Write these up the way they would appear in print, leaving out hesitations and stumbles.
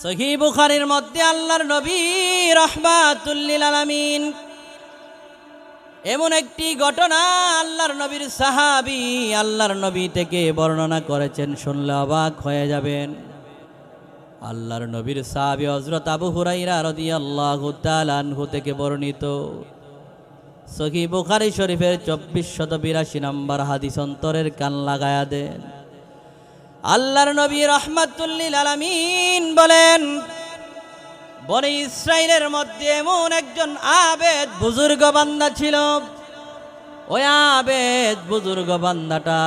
সহিহ বুখারীর মধ্যে আল্লাহর নবী রাহমাতুল লিল আলামিন এমন একটি ঘটনা আল্লাহর নবীর সাহাবী আল্লাহর নবী থেকে বর্ণনা করেছেন, শুনলে অবাক হয়ে যাবেন। আল্লাহর নবীর সাহাবী হযরত আবু হুরায়রা রাদিয়াল্লাহু তাআলা আনহু থেকে বর্ণিত সহিহ বুখারী শরীফের 2482 নম্বর হাদিস। অন্তরের কান লাগায়া দেন। আল্লাহর নবী রাহমাতুল লিল আলামিন বলেন, বনি ইসরাইলের মধ্যে এমন একজন আবেদ বুজুর্গ বান্দা ছিল। ওই আবেদ বুজুর্গ বান্দাটা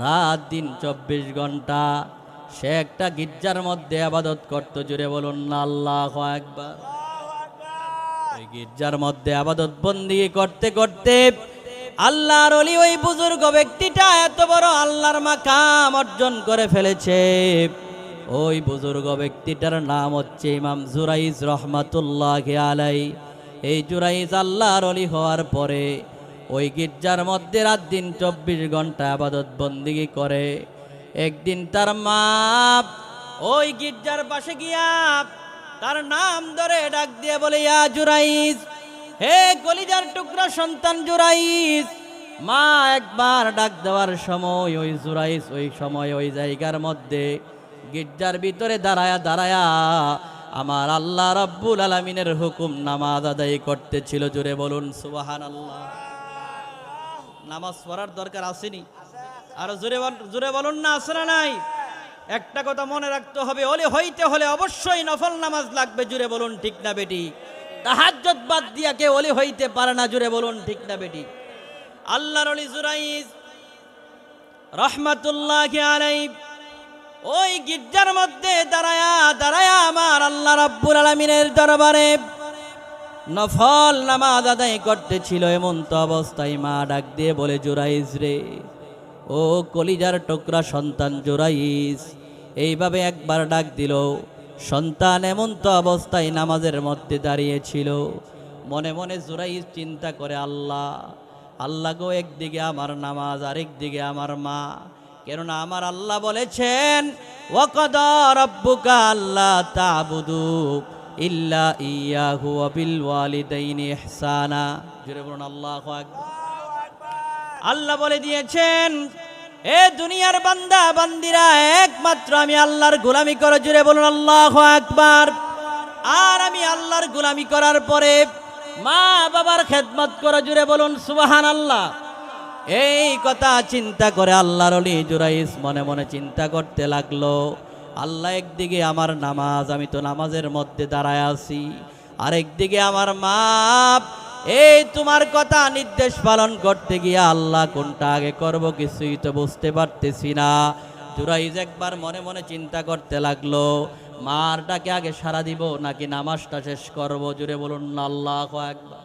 রাত দিন 24 ঘন্টা সে একটা গির্জার মধ্যে ইবাদত করত। জুড়ে বলুন না আল্লাহু আকবার। ওই গির্জার মধ্যে ইবাদত বন্দেগী করতে করতে আল্লাহর ওলি ওই বুজুর্গ ব্যক্তিটা এত বড় আল্লাহর মাকাম অর্জন করে ফেলেছে। ওই বুজুর্গ ব্যক্তিটার নাম হচ্ছে ইমাম জুরাইজ রহমাতুল্লাহি আলাইহি। এই জুরাইজ আল্লাহর ওলি হওয়ার পরে ওই গির্জার মধ্যে রাত দিন 24 ঘন্টা ইবাদত বন্দেগী করে। একদিন তার মা ওই গির্জার পাশে গিয়া তার নাম ধরে ডাক দিয়ে বলে, ইয়া জুরাইজ, হে কলিজার টুকরা সন্তান জুরাইজ। মা একবার ডাক দেওয়ার সময় ওই জুরাইজ ওই সময় ওই জায়গার মধ্যে গির্জার ভিতরে দাঁড়ায়া দাঁড়ায়া আমার আল্লাহ রাব্বুল আলামিনের হুকুম নামাজ আদায় করতেছিল। জোরে বলুন সুবহানাল্লাহ। নামাজ পড়ার দরকার আসেনি? আর জোরে বলুন না, আছে না নাই? একটা কথা মনে রাখতে হবে, ওলি হইতে হলে অবশ্যই নফল নামাজ লাগবে। জুড়ে বলুন ঠিক না বেটি? তাহাজ্জুদ বাদ দিয়া কে ওলি হইতে পারে না। জুড়ে বলুন ঠিক না বেটি? আল্লাহর ওলি জুরাইজ রাহমাতুল্লাহি আলাইহি ওই গির্জার মধ্যে দাঁড়ায়া দাঁড়ায়া আমার আল্লাহ রাব্বুল আলামিনের দরবারে নফল নামাজ আদায় করতেছিল। এমন তো অবস্থায় মা ডাক দিয়ে বলে, জুরাইজ রে, ও কলিজার টুকরা সন্তান জুরাইজ। এইভাবে একবার ডাক দিল। সন্তান এমন তো অবস্থায় নামাজের মধ্যে দাঁড়িয়েছিল। মনে মনে জুরাইজ চিন্তা করে, আল্লাহ গো, একদিকে আমার নামাজ আরেকদিকে আমার মা। কেননা আমার আল্লাহ বলেছেন, ওয়াকাদা রাব্বুকা আল্লা তা'বুদু ইল্লা ইয়াহু ওয়া বিল ওয়ালিদাইনি ইহসানা। জোরে বলুন আল্লাহু আকবার। আল্লাহ বলে দিয়েছেন, এ দুনিয়ার বান্দা বান্দিরা, একমাত্র আমি আল্লাহর গোলামি করো। জুড়ে বলুন আল্লাহু আকবার। আর আমি আল্লাহর গোলামি করার পরে মা বাবার খেদমত করো। জুড়ে বলুন সুবহানাল্লাহ। এই কথা চিন্তা করে আল্লাহর ওলি জুরাইজ মনে মনে চিন্তা করতে লাগলো, আল্লাহ একদিকে আমার নামাজ, আমি তো নামাজের মধ্যে দাঁড়ায় আছি, আরেকদিকে আমার মা। এই তোমার কথা নির্দেশ পালন করতে গিয়ে আল্লাহ কোনটা আগে করব কিছুই তো বুঝতে পারতেছি না। জুরাইজ একবার মনে মনে চিন্তা করতে লাগলো, মার ডাকে আগে সাড়া দিব নাকি নামাজটা শেষ করব। জুড়ে বলুন আল্লাহু আকবার।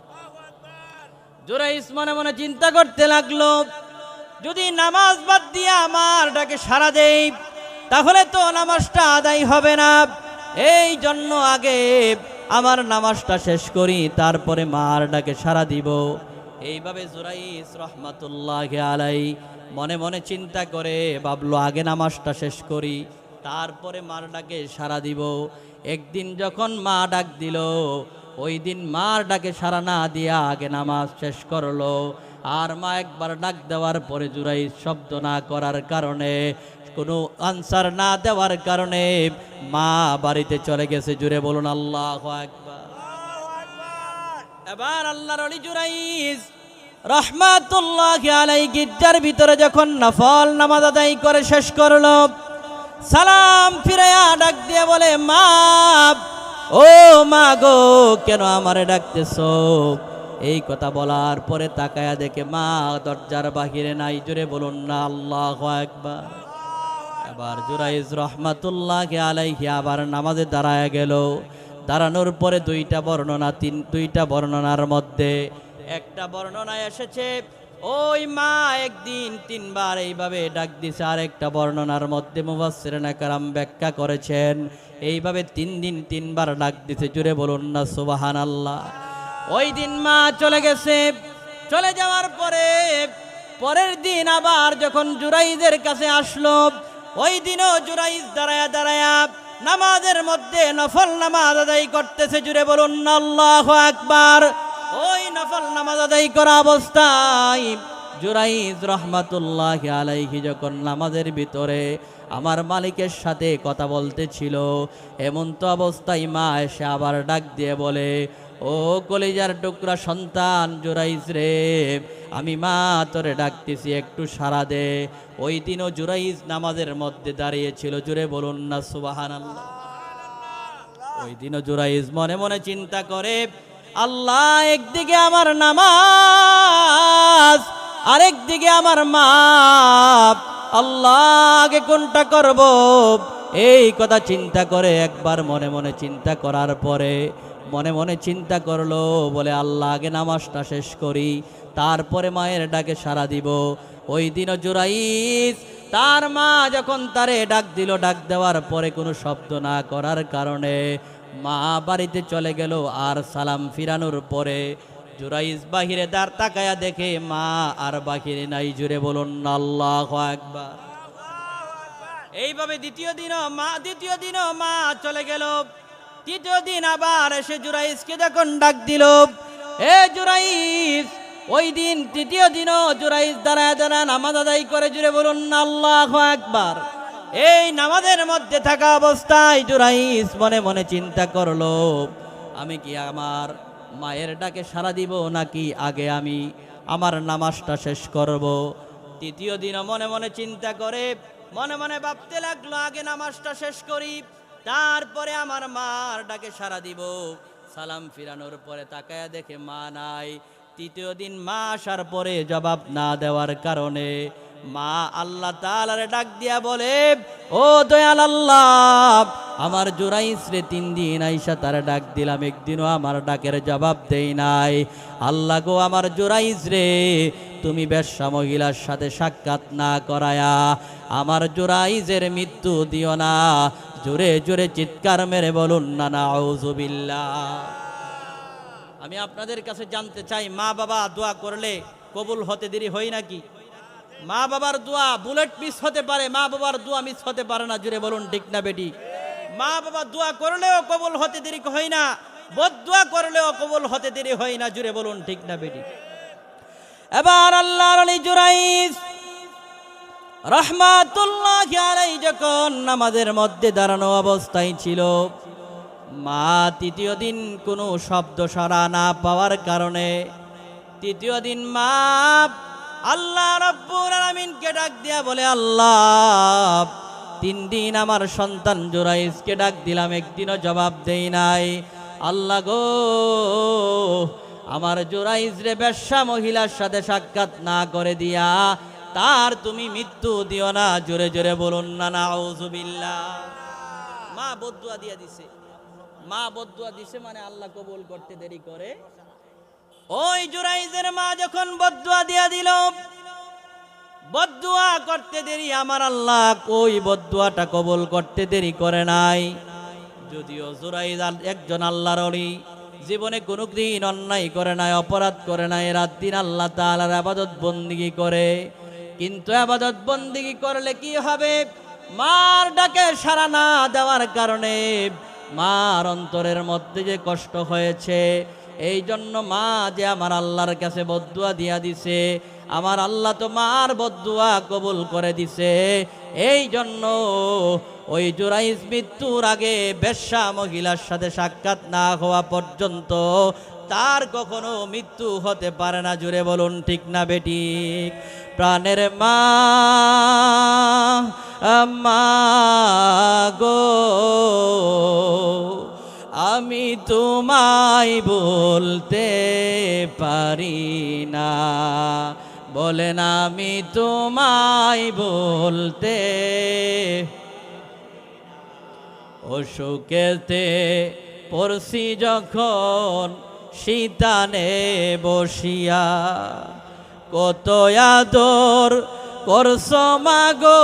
জুরাইজ মনে মনে চিন্তা করতে লাগলো, যদি নামাজ বাদ দিয়ে আমার ডাকে সাড়া দেই তাহলে তো নামাজটা আদায় হবে না। এই জন্য আগে আমার নামাজটা শেষ করি, তারপরে মার ডাকে সাড়া দিব। এইভাবে জুরাইজ রহমাতুল্লাহি আলাইহি মনে মনে চিন্তা করে ভাবলো, আগে নামাজটা শেষ করি, তারপরে মার ডাকে সাড়া দিব। একদিন যখন মা ডাক দিল, ওই দিন মার ডাকে সাড়া না দিয়া আগে নামাজ শেষ করলো। আর মা একবার ডাক দেওয়ার পরে জুরাইজ শব্দ না করার কারণে, কোনো আনসার না দেওয়ার কারণে মা বাড়িতে চলে গেছে। জুড়ে বলুন আল্লাহু আকবার। এবার আল্লাহর ওলি জুরাইজ রাহমাতুল্লাহি আলাইহি গির্জার ভিতরে যখন নফল নামাজ আদায় করে শেষ করলো, সালাম ফিরায়া ডাক দিয়ে বলে, মা, ও মা গো, কেন আমারে ডাকতেছো? এই কথা বলার পরে তাকায়া দেখে মা দরজার বাহিরে নাই। জুড়ে বলুন না আল্লাহু আকবার। এবার জুরাইজ রহমাতুল্লাহি আলাইহি আবার নামাজে দাঁড়ায় গেল। দাঁড়ানোর পরে দুইটা বর্ণনার মধ্যে একটা বর্ণনায় এসেছে ওই মা একদিন 3 বার এইভাবে ডাক দিছে। আর একটা বর্ণনার মধ্যে মুফাসসিরিনে কেরাম ব্যাখ্যা করেছেন এইভাবে 3 দিন 3 বার ডাক দিছে। জুড়ে বলুন না সুবহানাল্লাহ। ওই দিন মা চলে গেছে। চলে যাওয়ার পরে পরের দিন আবার যখন জুরাইজের কাছে আসলো, ওই দিনও জুরাইজ দাঁড়ায়া দাঁড়ায়া নামাজের মধ্যে নফল নামাজ আদায় করতেছে, জুড়ে বলুন আল্লাহু আকবার। ওই নফল নামাজ আদায় করা অবস্থায় জুরাইজ রহমাতুল্লাহি আলাইহি যখন নামাজের ভিতরে আমার মালিকের সাথে কথা বলতেছিল, এমন তো অবস্থায় মা এসে আবার ডাক দিয়ে বলে, ও কলিজার টুকরা সন্তান জুরাইজ রে, আমি মা তোরে ডাকতেছি, একটু সাড়া দে। ওই দিনও জুরাইজ নামাজের মধ্যে দাঁড়িয়েছিল, জুড়ে বলুন না সুবহানাল্লাহ। ওই দিনও জুরাইজ মনে মনে চিন্তা করে, আল্লাহ একদিকে আমার নামাজ, আরেকদিকে আমার মা, আল্লাহ আগে কোনটা করব? এই কথা চিন্তা করে একবার মনে মনে চিন্তা করার পরে মনে মনে চিন্তা করলো, বলে আল্লাহ আগে নামাজটা শেষ করি, তারপরে মায়ের ডাকে সাড়া দিব। ওই দিনও জুরাইজ তার মা যখন তারে ডাক দিল, ডাক দেওয়ার পরে কোনো শব্দ না করার কারণে মা বাড়িতে চলে গেল। আর সালাম ফিরানোর পরে জুরাইজ বাহিরে দাঁড় তাকায়া দেখে মা আর বাহিরে নাই, জুড়ে বলুন আল্লাহু আকবার। এইভাবে দ্বিতীয় দিনও মা চলে গেল। তৃতীয় দিন আবার এসে জুরাইজকে যখন ডাক দিল, এ জুরাইজ, ওই দিন তৃতীয় দিনও জুরাইজ দাঁড়ায় নামাজ আদায় করে, জুড়ে বলুন আল্লাহু আকবার। এই নামাজের মধ্যে থাকা অবস্থায় জুরাইজ মনে মনে চিন্তা করলো, আমি কি আমার মায়ের ডাকে সাড়া দিব নাকি আগে আমি আমার নামাজটা শেষ করব? তৃতীয় দিনও মনে মনে চিন্তা করে মনে মনে ভাবতে লাগলো, আগে নামাজটা শেষ করি, তারপরে আমার মার ডাকে সাড়া দিব। সালাম ফিরানোর পরে তাকায়া দেখে মা নাই। তৃতীয় দিন মা আসার পরে জবাব না দেওয়ার কারণে মা আল্লাহ তাআলার ডাক দিয়া বলে, ও দয়াল আল্লাহ, আমার জুরাইজ রে 3 দিন আইসা তার ডাক দিলাম, একদিনও আমার ডাকের জবাব দেই নাই। আল্লাহ গো, আমার জুরাইজ রে তুমি বেশ্যা মহিলার সাথে সাক্ষাৎ না করায়া আমার জুরাইজের মৃত্যু দিও না। জোরে জোরে চিৎকার মেরে বলুন না নাউযুবিল্লাহ। আমি আপনাদের কাছে জানতে চাই, মা বাবা দোয়া করলে কবুল হতে দেরি হয় নাকি? মা বাবার দোয়া বুলেট মিস হতে পারে, মা বাবার দোয়া মিস হতে পারে না, জুড়ে বলুন ঠিক না বেটি? মা বাবা দোয়া করলেও কবুল হতে দেরি হয় না, বদদোয়া করলেও কবুল হতে দেরি হয় না, জুড়ে বলুন ঠিক না বেটি? এবার আল্লাহর ওলি জুরাইজ রাহমাতুল্লাহি আলাইহি যখন নামাজের মধ্যে দাঁড়ানো অবস্থায় ছিল, মা তৃতীয় দিন কোনো শব্দ সাড়া না পাওয়ার কারণে তৃতীয় দিন মা আল্লাহ রাব্বুল আলামিনকে ডাক দিয়া বলে, আল্লাহ 3 দিন আমার সন্তান জুরাইজকে ডাক দিলাম, একদিনও জবাব দেই নাই। আল্লাহ গো, আমার জুরাইজ রে বেশ্যা মহিলার সাথে সাক্ষাৎ না করে দিয়া তার তুমি মৃত্যু দিও না। জোরে জোরে বলুন না নাউযুবিল্লাহ। মা বদদুয়া দিয়া দিছে, মা বদদুয়া দিছে মানে আল্লাহ কবুল করতে দেরি করে। ওই জুরাইজের মা যখন বদদুয়া দিয়া দিল, বদদুয়া করতে দেরি আমার আল্লাহ ওই বদদুয়াটা কবুল করতে দেরি করে নাই। যদিও জুরাইজ একজন আল্লাহর ওলি, জীবনে কোনোদিন অন্যায় করে নাই, অপরাধ করে নাই, রাত দিন আল্লাহ তাআলার ইবাদত বন্দেগী করে। কিন্তু ইবাদত বন্দেগী করলে কি হবে? মার ডাকে সাড়া না দেওয়ার কারণে মার অন্তরের মধ্যে যে কষ্ট হয়েছে, এই জন্য মা যে আমার আল্লাহর কাছে বদদুয়া দিয়া দিছে, আমার আল্লাহ তো মার বদদুয়া কবুল করে দিছে। এই জন্য ওই জুরাইজ মৃত্যুর আগে বেশ্যা মহিলার সাথে সাক্ষাৎ না হওয়া পর্যন্ত তার কখনো মৃত্যু হতে পারে না। জুড়ে বলুন ঠিক না বেঠিক? প্রাণের মা, মা গো, আমি তোমায় বলতে পারি না, বলেন আমি তোমায় বলতে। অসুখেতে পড়ছি যখন শীতানে বসিয়া, কত আদর করছো মাগো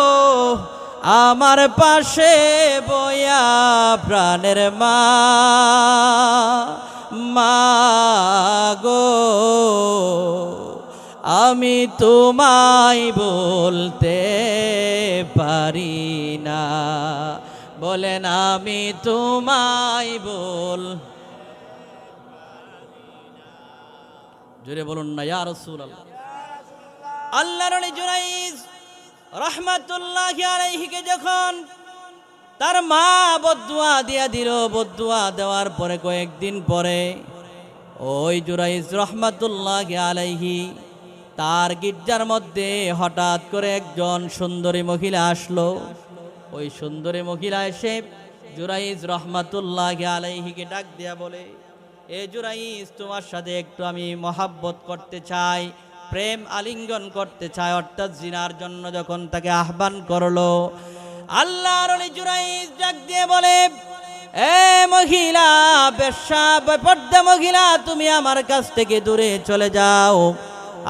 আমার পাশে বয়া। প্রাণের মা, মা গো, আমি তোমায় বলতে পারি না, বলেন আমি তোমায় বল, জোরে বলুন না ইয়া রাসূলুল্লাহ। আল্লাহর ওলি জুরাইজ রাহমাতুল্লাহি আলাইহিকে যখন তার মা বদদুয়া দিয়া দিল, বদদুয়া দেওয়ার পরে কয়েকদিন পরে ওই জুরাইজ রাহমাতুল্লাহি আলাইহি তার গির্জার মধ্যে হঠাৎ করে একজন সুন্দরী মহিলা আসলো। ওই সুন্দরী মহিলা এসে জুরাইজ রাহমাতুল্লাহি আলাইহিকে ডাক দিয়া বলে, এ জুরাইজ, তোমার সাথে একটু আমি মহাব্বত করতে চাই, প্রেম আলিঙ্গন করতে চাই। অর্থাৎ জিনার জন্য যখন তাকে আহ্বান করলো, আল্লাহর ওলি জুরাইজ ডাক দিয়ে বলে, এ মহিলা, বেশ্যা বেপর্দা মহিলা, তুমি আমার কাছ থেকে দূরে চলে যাও,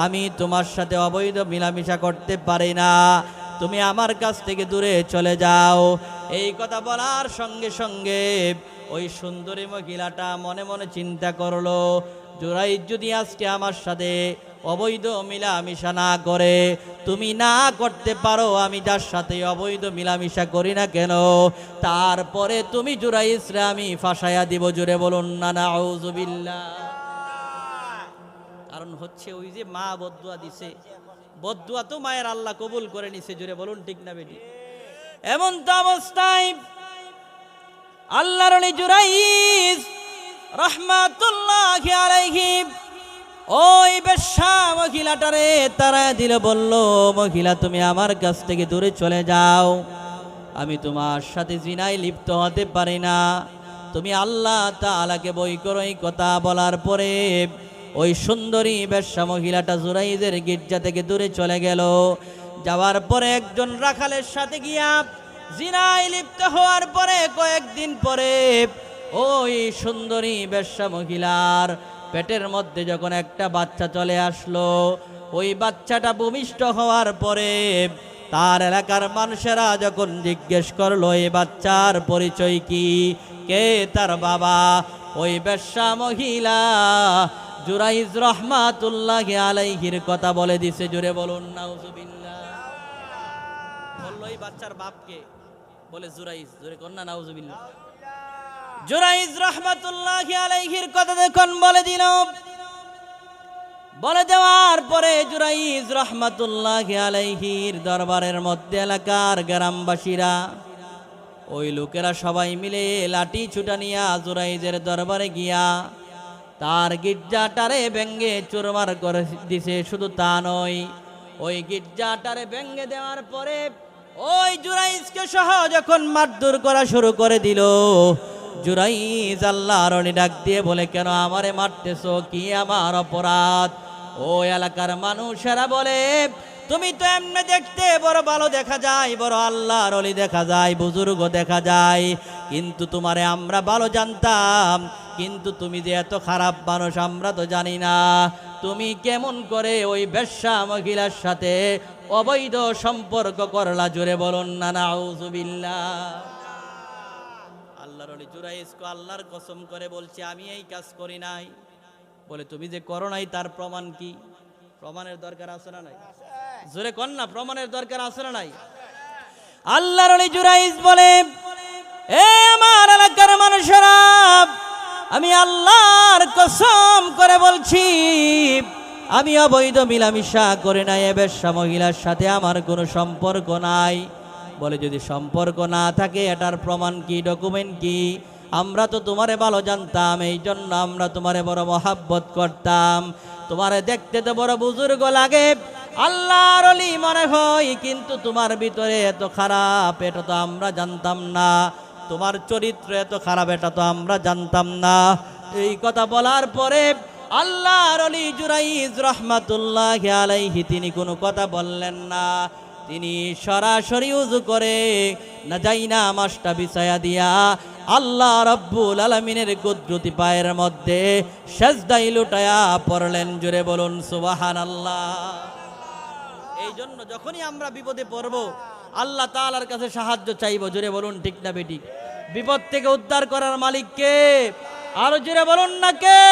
আমি তোমার সাথে অবৈধ মিলামিশা করতে পারি না, তুমি আমার কাছ থেকে দূরে চলে যাও। এই কথা বলার সঙ্গে সঙ্গে ওই সুন্দরী মহিলাটা মনে মনে চিন্তা করলো, জুরাইজ যদি আজকে আমার সাথে অবৈধ মিলামিশা না করে, তুমি না করতে পারো, আমি যার সাথে অবৈধ মিলামিশা করি না কেন, তারপরে তুমি জুরাইজরে আমি ফাঁসাইয়া দিব। জোরে বলুন না নাউযুবিল্লাহ। কারণ হচ্ছে ওই যে মা বদদুয়া দিছে, বদদুয়া তো মায়ের আল্লাহ কবুল করে নিছে। জোরে বলুন ঠিক না বেটি? এমন তো অবস্থায় আল্লাহর ওলি জুরাইজ রাহমাতুল্লাহি আলাইহি ওই বেশ্যা মহিলাটারে তারা দিল, বলল, মহিলা, তুমি আমার কাছ থেকে দূরে চলে যাও, আমি তোমার সাথে জিনায় লিপ্ত হতে পারি না, তুমি আল্লাহ তাআলাকে বই করো। এই কথা বলার পরে ওই সুন্দরী বেশ্যা মহিলাটা জুরাইজের গির্জা থেকে দূরে চলে গেল। যাওয়ার পরে একজন রাখালের সাথে গিয়া জিনায় লিপ্ত হওয়ার পরে কয়েকদিন পরে ওই সুন্দরী বেশ্যা মহিলার পেটের মধ্যে যখন একটা বাচ্চা চলে আসলো, ওই বাচ্চাটা ভূমিষ্ঠ হওয়ার পরে তার এলাকার মানুষেরা যখন জিজ্ঞেস করলো এই বাচ্চার পরিচয় কি, কে তার বাবা, ওই বেশ্যা মহিলা জুরাইজ রাহমাতুল্লাহি আলাইহির কথা বলে দিছে। জোরে বলুন নাউযুবিল্লাহ। বললো এই বাচ্চার বাপকে, বলে জুরাইজ। জোরে কোন না নাউযুবিল্লাহ। জুরাইজ রাহমাতুল্লাহি আলাইহির কথা যখন বলে দিল, বলে দেওয়ার পরে জুরাইজ রাহমাতুল্লাহি আলাইহির দরবারের মধ্যে এলাকার গ্রামবাসীরা, ওই লোকেরা সবাই মিলে লাঠি ছুটা নিয়া জুরাইজের দরবারে গিয়া তার গির্জাটারে ব্যঙ্গে চুরমার করে দিছে। শুধু তা নয়, ওই গির্জাটারে ব্যঙ্গে দেওয়ার পরে ওই জুরাইজকে সহ যখন মারধর করা শুরু করে দিল, জুরাইজ আল্লাহর ওলি ডাক দিয়ে বলে, কেন আমারে মারতেছো, কি আমার অপরাধ? ওই এলাকার মানুষেরা বলে, তুমি তো এমনি দেখতে বড় ভালো দেখা যায়, বড় আল্লাহর ওলি দেখা যায়, বুজুর্গ দেখা যায়, কিন্তু তোমারে আমরা ভালো জানতাম, কিন্তু তুমি যে এত খারাপ মানুষ আমরা তো জানি না। তুমি কেমন করে ওই বেশ্যা মহিলার সাথে অবৈধ সম্পর্ক করলা? জোরে বলুন না নাউযুবিল্লাহ। আল্লাহর ওলি জুরাইজকে আল্লাহর কসম করে বলছে, আমি এই কাজ করি নাই। বলে, তুমি যে করো নাই তার প্রমাণ কি? প্রমাণের দরকার আছে না নাই? জোরে কোন না, প্রমাণের দরকার আছে না নাই? আল্লাহর ওলি জুরাইজ বলে, এ আমার এলাকার মানুষেরা, আমি আল্লাহর কসম করে বলছি, আমি অবৈধ মিলামিশা করি নাই, এ বেশ্যা মহিলার সাথে আমার কোনো সম্পর্ক নাই। বলে, যদি সম্পর্ক না থাকে এটার প্রমাণ কি, ডকুমেন্ট কি? আমরা তো তোমারে ভালো জানতাম, এই জন্য আমরা তোমারে বড় মহাব্বত করতাম, তোমারে দেখতে তো বড় বুজুর্গ লাগে, আল্লাহর ওলি মনে হয়, কিন্তু তোমার ভিতরে এত খারাপ এটা তো আমরা জানতাম না, তোমার চরিত্র এত খারাপ এটা তো আমরা জানতাম না। এই কথা বলার পরে আল্লাহর ওলি জুরাইজ রাহমাতুল্লাহি আলাইহি তিনি কোনো কথা বললেন না। তিনি সরাসরি উযু করে না যাই না মাসটা বিছায়া দিয়া আল্লাহ রাব্বুল আলামিনের কুদরতি পায়ের মধ্যে সিজদায় লুটায়া পড়লেন। জোরে বলুন সুবহানাল্লাহ। এই জন্য যখনই আমরা বিপদে পড়ব আল্লাহ তাআলার কাছে সাহায্য চাইব। জোরে বলুন ঠিক না বেটি? বিপদ থেকে উদ্ধার করার মালিক কে? আরো জোরে বলুন না কে?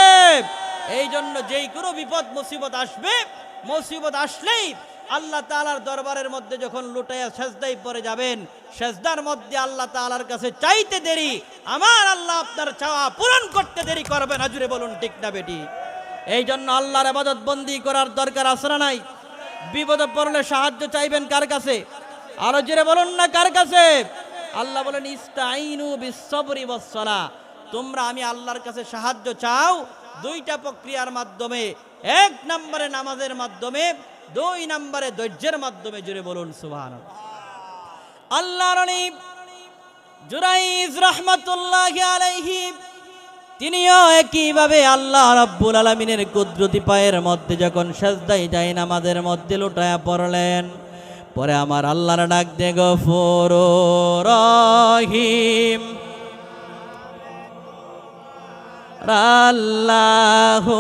এই জন্য যেই কোনো বিপদ মুসিবত আসবে, মুসিবত আসলেই আল্লাহ তাআলার দরবারের মধ্যে যখন লুটাইয়া সেজদায় পড়ে যাবেন, সেজদার মধ্যে আল্লাহ তাআলার কাছে চাইতে দেরি, আমার আল্লাহ আপনার চাওয়া পূরণ করতে দেরি করবে না। জুড়ে বলুন ঠিক না বেটি? এই জন্য আল্লাহর ইবাদত বন্দি করার দরকার আছে না নাই? বিপদে পড়লে সাহায্য চাইবেন কার কাছে? আরো জোরে বলুন না কার কাছে? আল্লাহ বলেন ইস্তাইনু বিসসবরি ওয়াসসালাহ, তোমরা আমি আল্লাহর কাছে সাহায্য চাও দুইটা প্রক্রিয়ার মাধ্যমে। এক নম্বরে নামাজের মাধ্যমে, দুই নম্বরে ধৈর্যের মাধ্যমে। জুড়ে বলুন সুবহানাল্লাহ। আল্লাহর রানী জুরাইজ রাহমাতুল্লাহি আলাইহি তিনিও একইভাবে আল্লাহ রাব্বুল আলামিনের কুদরতি পায়ের মধ্যে যখন সেজদায় যায় নামাজের মধ্যে লুটায়া পড়লেন, পরে আমার আল্লাহর ডাক দে গফুরুর রহিম আল্লাহু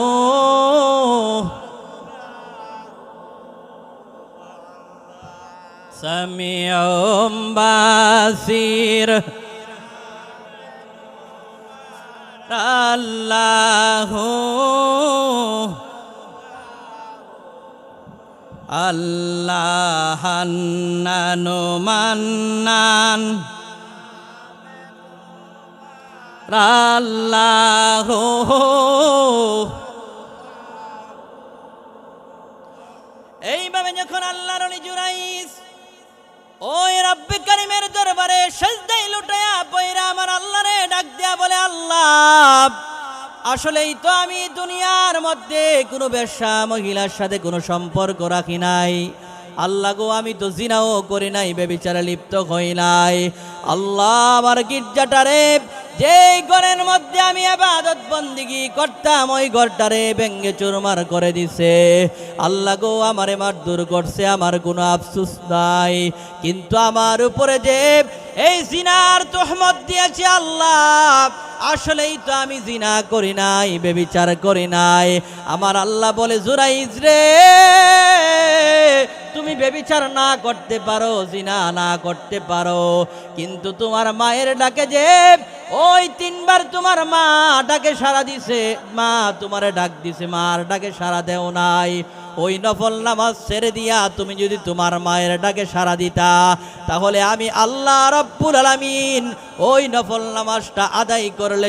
সামিউম বাসির আল্লাহু আল্লাহ হান্নানু মান্নান আল্লাহু এইভাবে যখন আল্লাহর ওলি জুরাইস ওই রব্বে কারিমের দরবারে সেজদায় লুটায়া পয়রা আমার আল্লাহরে ডাক দিয়া বলে, আল্লাহ আসলেই তো আমি দুনিয়ার মধ্যে কোনো বেশ্যা মহিলার সাথে কোনো সম্পর্ক রাখি নাই। আল্লাহ গো, আমি তো জিনাও করি নাই, ব্যভিচারে লিপ্ত হই নাই। আল্লাহ আমার গির্জাটারে যে ঘরের মধ্যে আমি ইবাদত বন্দিগি করতাম ওই ঘরটারে ভেঙ্গে চুরমার করে দিছে। আল্লাহ গো, আমারে মারধর করছে, আমার কোনো আফসোস নাই, কিন্তু আমার উপরে যে এই জিনার তোহমত দিয়েছে, আল্লাহ আসলেই তো আমি জিনা করি নাই, ব্যভিচার করি নাই। আমার আল্লাহ বলে, জুরাইজ রে, তুমি ব্যভিচার না করতে পারো, জিনা না করতে পারো, কিন্তু তোমার মায়ের ডাকে যে ওই তিনবার তোমার মা ডাকে সাড়া দিছে, মা তোমারে ডাক দিছে, মার ডাকে সাড়া দেও নাই। ওই নফল নামাজ ছেড়ে দিয়া তুমি যদি তোমার মায়ের ডাকে সাড়া দিতা, তাহলে আমি আল্লাহ রাব্বুল আলামিন ওই নফল নামাজটা আদায় করলে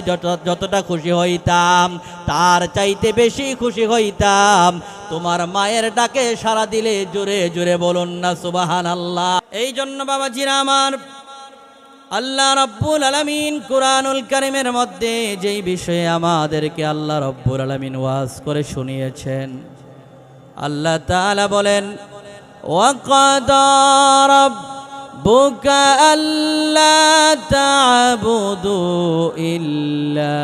যতটা খুশি হইতাম তার চাইতে বেশি খুশি হইতাম তোমার মায়ের ডাকে সাড়া দিলে। জোরে জোরে বলুন না সুবহানাল্লাহ। এই জন্য বাবাজিরা আমার, আল্লাহ রাব্বুল আলামিন কুরআনুল কারীমের মধ্যে যেই বিষয়ে আমাদেরকে আল্লাহ রাব্বুল আলামিন ওয়াজ করে শুনিয়েছেন, আল্লাহ তাআলা বলেন, ওয়াকাদা রাব্বুকা আল্লা তা'বুদু ইল্লা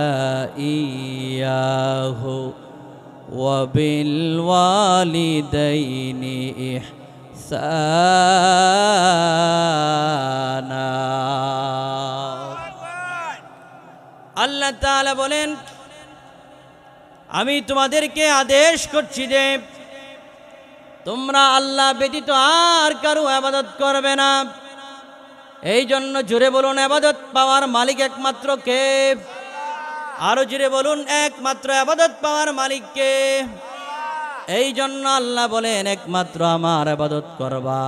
ইয়্যাহু ওয়া বিল ওয়ালিদাইনি ইহসানা। আল্লাহ তাআলা বলেন, আমি তোমাদেরকে আদেশ করছি যে তোমরা আল্লাহ ব্যতীত আর কারো ইবাদত করবে না। এই জন্য জোরে বলুন, ইবাদত পাওয়ার মালিক একমাত্র কে? আরো জোরে বলুন, একমাত্র ইবাদত পাওয়ার মালিক কে? এই জন্য আল্লাহ বলেন, একমাত্র আমার ইবাদত করবা,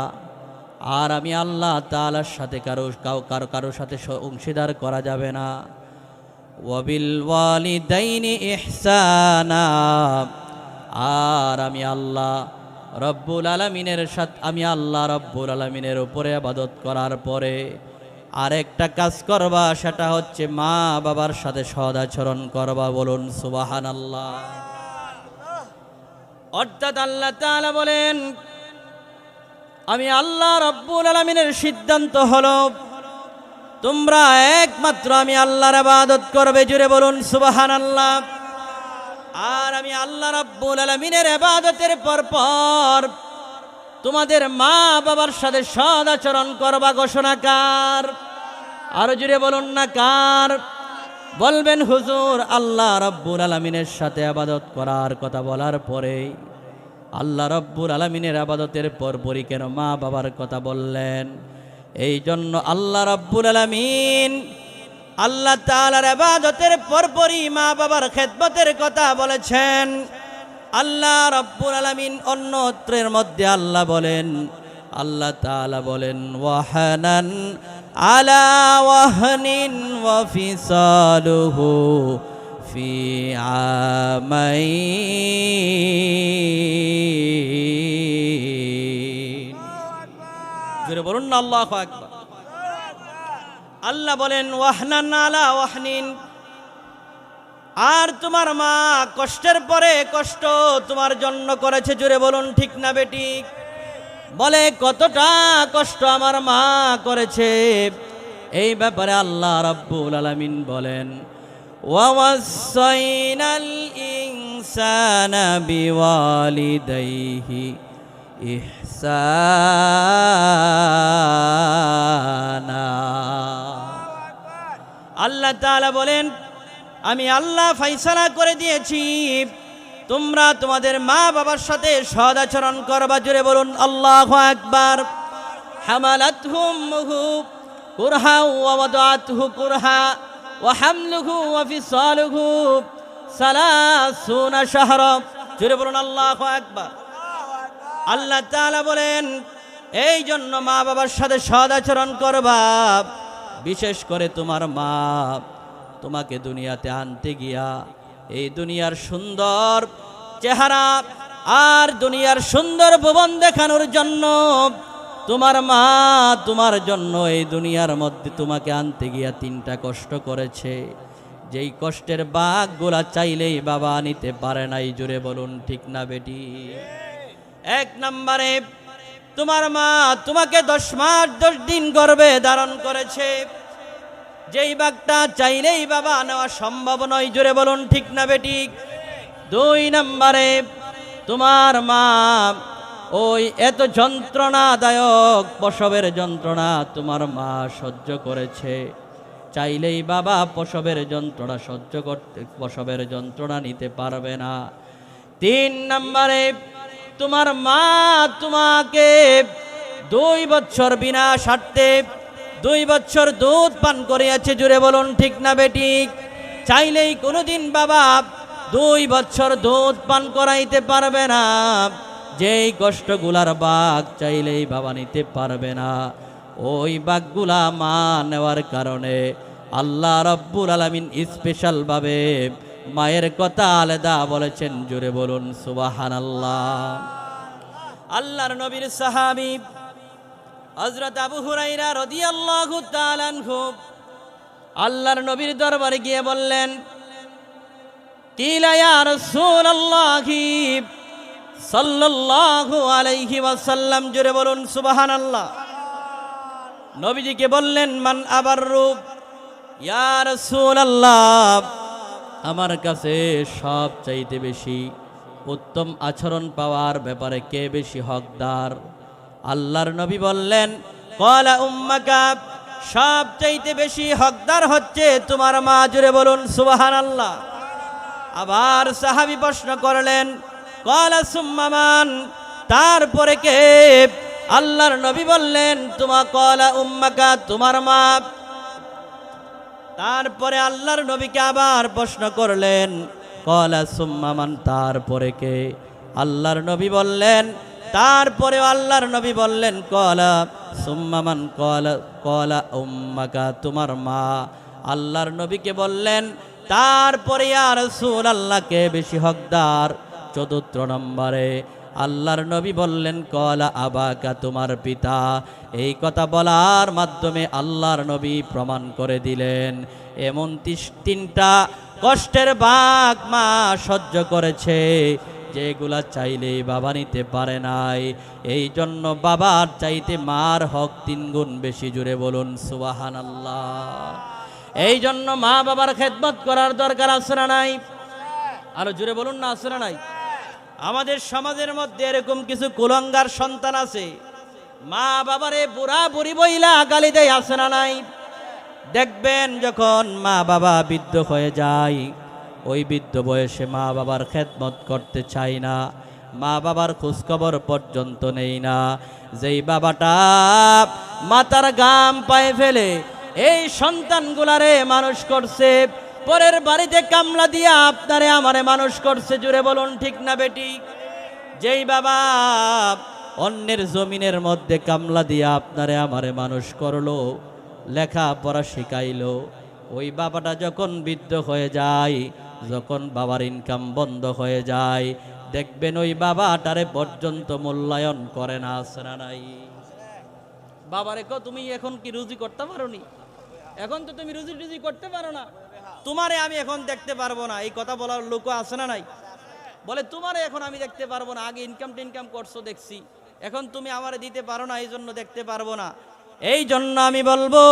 আর আমি আল্লাহ তাআলার সাথে কারো সাথে অংশীদার করা যাবে না। ওয়াবিল ওয়ালিদাইনি ইহসানা, আর আমি আল্লাহ রব্বুল আলামিনের সাথে, আমি আল্লাহ রব্বুল আলামিনের উপরে ইবাদত করার পরে আরেকটা কাজ করবা, সেটা হচ্ছে মা বাবার সাথে সদাচরণ করবা। বলুন সুবহানাল্লাহ। অর্থাৎ আল্লাহ তাআলা বলেন, আমি আল্লাহ রব্বুল আলামিনের সিদ্ধান্ত হলো তোমরা একমাত্র আমি আল্লাহর ইবাদত করবে। জুড়ে বলুন সুবহানাল্লাহ। আর আমি আল্লাহ রাব্বুল আলামিনের ইবাদতের পর তোমাদের মা বাবার সাথে সদাচরণ করবা। ঘোষণা কার? আরো জুড়ে বলুন না কার? বলবেন হুজুর, আল্লাহ রাব্বুল আলামিনের সাথে ইবাদত করার কথা বলার পরে আল্লাহ রাব্বুল আলামিনের ইবাদতের পরপরই কেন মা বাবার কথা বললেন? এই জন্য আল্লাহ রাব্বুল আলামিন আল্লাহ তাআলার ইবাদতের পরপরই মা বাবার খেদমতের কথা বলেছেন। আল্লাহ রাব্বুল আলামিন অন্যত্রের মধ্যে আল্লাহ বলেন, আল্লাহ তাআলা বলেন ওয়াহানান আলা ওয়াহনিন ওয়া ফিসালুহু ফি আমাইন। জোরে বলুন না আল্লাহু আকবার। আল্লাহ বলেন ওয়াহনান আলা ওয়াহনিন, আর তোমার মা কষ্টের পরে কষ্ট তোমার জন্য করেছে। জোরে বলুন ঠিক না বেঠিক? বলে কতটা কষ্ট আমার মা করেছে, এই ব্যাপারে আল্লাহ রাব্বুল আলামিন বলেন ওয়াওয়াসাইনাল ইনসানা বিওয়ালিদাইহি ইহসানা। আল্লাহ তাআলা বলেন আমি আল্লাহ ফাইসালা করে দিয়েছি তোমরা তোমাদের মা বাবার সাথে সদাচরণ করবা। জোরে বলুন আল্লাহু আকবার। হামালাতহু উম্মুহু কুরহা ওয়া ওয়াদাআতহু কুরহা ওয়া হামলুহু ওয়া ফিসালুহু সালাসুনা শাহরা। জোরে বলুন আল্লাহু আকবার। আল্লাহ তাআলা বলেন এই জন্য মা বাবার সাথে সদাচরণ করবা। বিশেষ করে তোমার মা তোমাকে দুনিয়াতে আনতে গিয়া এই দুনিয়ার সুন্দর চেহারা আর দুনিয়ার সুন্দর ভুবন দেখানোর জন্য তোমার মা তোমার জন্য এই দুনিয়ার মধ্যে তোমাকে আনতে গিয়া 3টা কষ্ট করেছে, যেই কষ্টের বাঘগুলা চাইলেই বাবা নিতে পারে নাই। জুড়ে বলুন ঠিক না বেটি? 1 নম্বরে তোমার মা তোমাকে 10 মাস 10 দিন গর্ভে ধারণ করেছে, যেই বাঘটা চাইলেই বাবা নেওয়া সম্ভব নয়। জোরে বলুন ঠিক না বেটি? 2 নম্বরে তোমার মা ওই এত যন্ত্রণাদায়ক প্রসবের যন্ত্রণা তোমার মা সহ্য করেছে, চাইলেই বাবা প্রসবের যন্ত্রণা সহ্য করতে প্রসবের যন্ত্রণা নিতে পারবে না। 3 নম্বরে তোমার মা তোমাকে 2 বছর বিনা স্বার্থে 2 বছর দুধ পান করিয়েছে। জুড়ে বলুন ঠিক না বেটি? চাইলেই কোনোদিন বাবা 2 বছর দুধ পান করাইতে পারবে না, যেই কষ্টগুলার বাঘ চাইলেই বাবা নিতে পারবে না, ওই বাঘগুলা মা নেওয়ার কারণে আল্লাহ রাব্বুল আলামিন স্পেশাল ভাবে মায়ের কথা আলাদা বলেছেন। জুড়ে বলুন সুবহানাল্লাহ। আল্লাহর নবীর সাহাবী হযরত আবু হুরায়রা রাদিয়াল্লাহু তাআলা আনহু আল্লাহর নবীর দরবারে গিয়ে বললেন, কিলা ইয়া রাসূলুল্লাহি সাল্লাল্লাহু আলাইহি ওয়াসাল্লাম। জোরে বলুন সুবহানাল্লাহ। নবীজিকে বললেন, মান আবাররু ইয়া রাসূলুল্লাহ, আমার কাছে সব চাইতে বেশি উত্তম আচরণ পাওয়ার ব্যাপারে কে বেশি হকদার? আল্লাহর নবী বললেন, ক্বালা উম্মাকা, সব চাইতে বেশি হকদার হচ্ছে তোমার মা। জুড়ে বলুন সুবহানাল্লাহ। আবার সাহাবী প্রশ্ন করলেন, ক্বালা সুম্মা মান, তারপরে কে? আল্লাহর নবী বললেন, তোমা ক্বালা উম্মাকা, তোমার মা। তারপরে আল্লাহর নবীকে আবার প্রশ্ন করলেন, ক্বালা সুম্মা মান, তারপরে কে? আল্লাহর নবী বললেন, তারপরে আল্লাহর নবী বললেন, ক্বালা সুম্মা মান, ক্বালা উম্মাকা, তোমার মা। আল্লাহর নবীকে বললেন, তারপরে ইয়া রাসূলুল্লাহ কে বেশি হকদার? 4 নম্বরে আল্লাহর নবী বললেন, ক্বালা আবাকা, তোমার পিতা। এই কথা বলার মাধ্যমে আল্লাহর নবী প্রমাণ করে দিলেন এমন 3টা কষ্টের বাঘ মা সহ্য করেছে, যেগুলা চাইলেই বাবা নিতে পারে নাই। এই জন্য বাবার চাইতে মার হক 3 গুণ বেশি। জুড়ে বলুন সুবহানাল্লাহ। এই জন্য মা বাবার খেদমত করার দরকার আছে না নাই? আরো জুড়ে বলুন না, আছে না নাই? আমাদের সমাজের মধ্যে এরকম কিছু কুলঙ্গার সন্তান আছে, মা বাবারে বুড়া বুড়ি বইলা গালি দেয়, আছে না নাই? দেখবেন যখন মা বাবা বৃদ্ধ হয়ে যায়, ওই বৃদ্ধ বয়সে মা বাবার খেদমত করতে চাই না, মা বাবার খোঁজখবর পর্যন্ত নেই না। যেই বাবাটা মাথার ঘাম পায়ে ফেলে এই সন্তানগুলারে মানুষ করছে, পরের বাড়িতে কামলা দিয়া আপনারে আমারে মানুষ করছে, জুড়ে বলুন ঠিক না বেটি? যেই বাবা অন্যের জমিনের মধ্যে কামলা দিয়া আপনারে আমারে মানুষ করলো, লেখাপড়া শিখাইলো, ওই বাবাটা যখন বৃদ্ধ হয়ে যায়, যখন বাবার ইনকাম বন্ধ হয়ে যায়, দেখবেন ওই বাবাটারে পর্যন্ত মূল্যায়ন করে না, আছে না নাই? বাবারে কো তুমি এখন কি রুজি করতে পারো নি? এখন তো তুমি রুজি টুজি করতে পারো না, তোমারে আমি এখন দেখতে পারবো না। এই কথা বলার লোক আছে না নাই? বলে তোমারে এখন আমি দেখতে পারবো না, আগে ইনকাম টিনকাম করছো দেখছি, এখন তুমি আমারে দিতে পারো না, এই জন্য দেখতে পারবো না। এই জন্য আমি বলবো,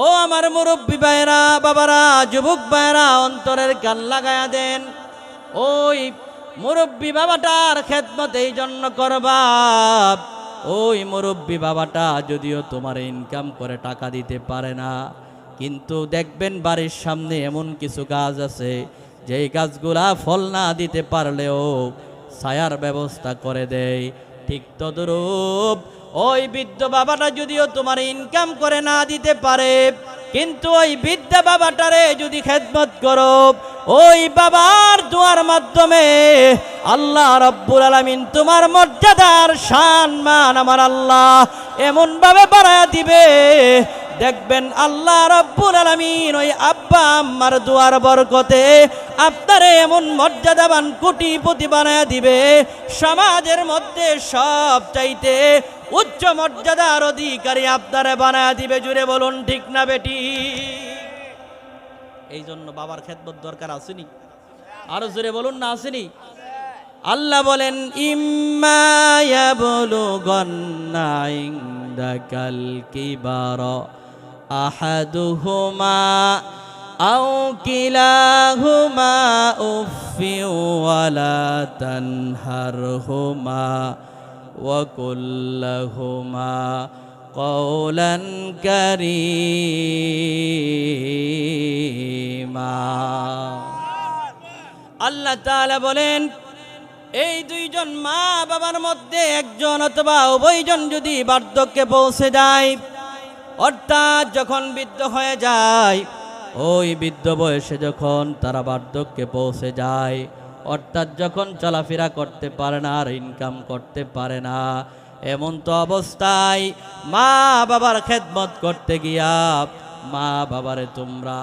ও আমার মুরব্বী ভাইরা, বাবারা, যুবক ভাইরা, অন্তরের কান লাগায়া দেন। ওই মুরব্বী বাবাটার খেদমত এই জন্য করবা, ওই মুরব্বী বাবাটা যদিও তোমার ইনকাম করে টাকা দিতে পারে না, কিন্তু দেখবেন বাড়ির সামনে এমন কিছু গাছ আছে, যেই গাছগুলা ফল না দিতে পারলেও ছায়ার ব্যবস্থা করে দেয়। ঠিক তদ্রূপ ওই বৃদ্ধ বাবাটা যদিও তোমার ইনকাম করে না দিতে পারে, কিন্তু ওই বৃদ্ধ বাবাটারে যদি খেদমত করো, ওই বাবার দোয়ার মাধ্যমে আল্লাহ রাব্বুল আলামিন তোমার মর্যাদার সম্মান আমার আল্লাহ এমন ভাবে বাড়ায়া দিবে, দেখবেন আল্লাহ রাব্বুল আলামিন ওই আব্বা আম্মার দোয়ার বরকতে আপনারে এমন মর্যাদাবান কোটিপতি বানায়া দিবে, সমাজের মধ্যে সব চাইতে উচ্চ মর্যাদার অধিকারী আপনারে বানায়া দিবে। জুড়ে বলুন ঠিক না বেটি? এই জন্য বাবার খেদমত দরকার আসেনি? আরো জোরে বলুন না, আসেনি? আল্লাহ বলেন, ইম্মা ইয়াবলুগান্না ইনদাকাল কিবারা আহাদুহুমা আও কিলাহুমা উফফিন ওয়ালা তানহারহুমা ওয়া কুল লাহুমা কওলান কারীমা। আল্লাহ তাআলা বলেন, এই দুইজন মা বাবার মধ্যে একজন অথবা উভয়জন যদি বার্ধক্যে পৌঁছে যায়, অর্থাৎ যখন বৃদ্ধ হয়ে যায়, ওই বৃদ্ধ বয়সে যখন তারা বার্ধক্যে পৌঁছে যায়, অর্থাৎ যখন চলাফেরা করতে পারে না আর ইনকাম করতে পারে না, এমন তো অবস্থায় মা বাবার খেদমত করতে গিয়া মা বাবারে তোমরা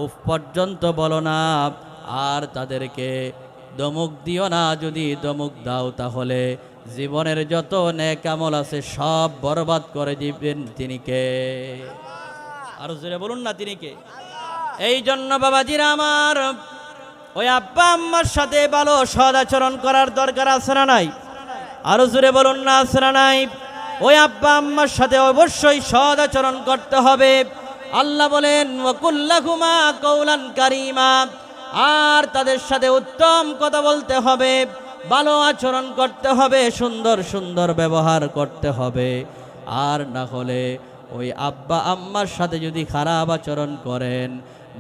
উফ পর্যন্ত বলো না, আর তাদেরকে দমক দিও না। যদি দমক দাও তাহলে জীবনের যত নেক আমল আছে সব বরবাদ করে দিবেন। তিনি কে? আরো জোরে বলুন না, তিনি কে? এই জন্য বাবাজিরা আমার, ওই আব্বা আম্মার সাথে ভালো সদাচরণ করার দরকার আছে না নাই? আরো জোরে বলুন না, আছে না নাই? ওই আব্বা আম্মার সাথে অবশ্যই সদাচরণ করতে হবে। আল্লাহ বলেন, ওয়াকুল লাহুমা কওলান কারীমা, আর তাদের সাথে উত্তম কথা বলতে হবে, ভালো আচরণ করতে হবে, সুন্দর সুন্দর ব্যবহার করতে হবে। আর না হলে ওই আব্বা আম্মার সাথে যদি খারাপ আচরণ করেন,